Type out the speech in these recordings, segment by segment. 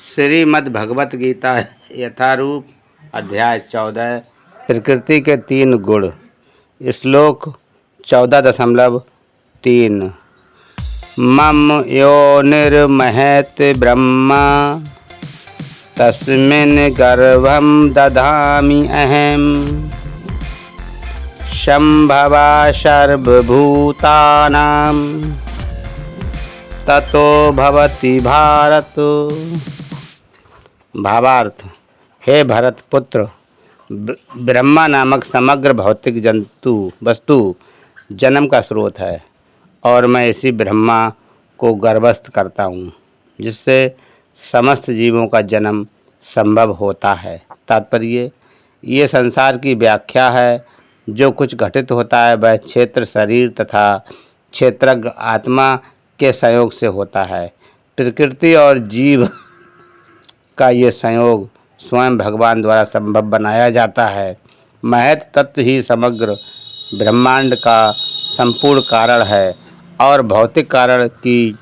श्रीमद्भगवत गीता यथारूप अध्याय 14 प्रकृति के 3 गुण। श्लोक 14.3 मम योनिर्महत् ब्रह्मा तस्मिन् गर्भं दधामि अहम् संभवा सर्वभूतानां ततो भवति भारत। भावार्थ, हे भरत पुत्र, ब्रह्मा नामक समग्र भौतिक वस्तु जन्म का स्रोत है और मैं इसी ब्रह्मा को गर्भस्थ करता हूँ, जिससे समस्त जीवों का जन्म संभव होता है। तात्पर्य, ये संसार की व्याख्या है। जो कुछ घटित होता है वह क्षेत्र शरीर तथा क्षेत्रज्ञ आत्मा के संयोग से होता है। प्रकृति और जीव का ये संयोग स्वयं भगवान द्वारा संभव बनाया जाता है। महत तत्व ही समग्र ब्रह्मांड का संपूर्ण कारण है और भौतिक कारण की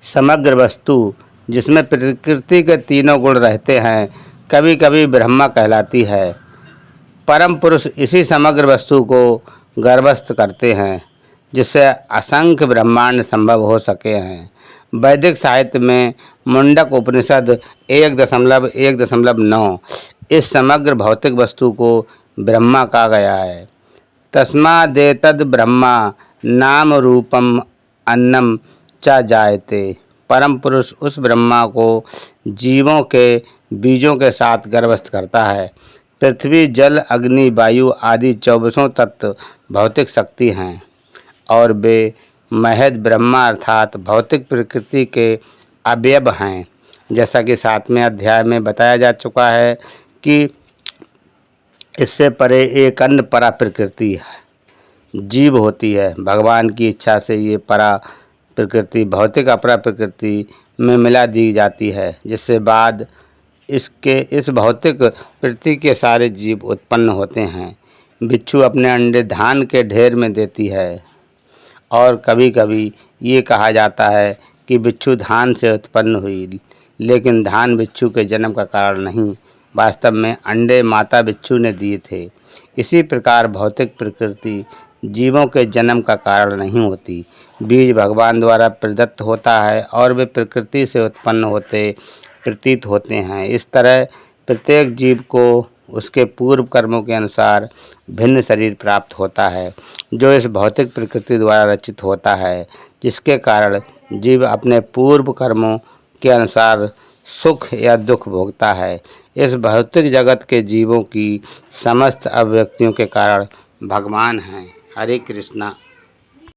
समग्र वस्तु, जिसमें प्रकृति के 3 गुण रहते हैं, कभी कभी ब्रह्मा कहलाती है। परम पुरुष इसी समग्र वस्तु को गर्भस्थ करते हैं, जिससे असंख्य ब्रह्मांड संभव हो सके हैं। वैदिक साहित्य में मुंडक उपनिषद 1.1.9 इस समग्र भौतिक वस्तु को ब्रह्मा कहा गया है। तस्मादेतद् ब्रह्मा नाम रूपम अन्नम च जायते। परम पुरुष उस ब्रह्मा को जीवों के बीजों के साथ गर्भस्थ करता है। पृथ्वी जल अग्नि वायु आदि 24 तत्व भौतिक शक्ति हैं और वे महज ब्रह्मा अर्थात भौतिक प्रकृति के अवयव हैं। जैसा कि 7वें अध्याय में बताया जा चुका है कि इससे परे एक अन्य परा प्रकृति है, जीव होती है। भगवान की इच्छा से ये परा प्रकृति भौतिक अपरा प्रकृति में मिला दी जाती है, जिससे बाद इस भौतिक पृथ्वी के सारे जीव उत्पन्न होते हैं। बिच्छू अपने अंडे धान के ढेर में देती है और कभी कभी ये कहा जाता है कि बिच्छू धान से उत्पन्न हुई, लेकिन धान बिच्छू के जन्म का कारण नहीं, वास्तव में अंडे माता बिच्छू ने दिए थे। इसी प्रकार भौतिक प्रकृति जीवों के जन्म का कारण नहीं होती। बीज भगवान द्वारा प्रदत्त होता है और वे प्रकृति से उत्पन्न होते प्रतीत होते हैं। इस तरह प्रत्येक जीव को उसके पूर्व कर्मों के अनुसार भिन्न शरीर प्राप्त होता है, जो इस भौतिक प्रकृति द्वारा रचित होता है, जिसके कारण जीव अपने पूर्व कर्मों के अनुसार सुख या दुख भोगता है। इस भौतिक जगत के जीवों की समस्त अभिव्यक्तियों के कारण भगवान हैं। हरे कृष्णा।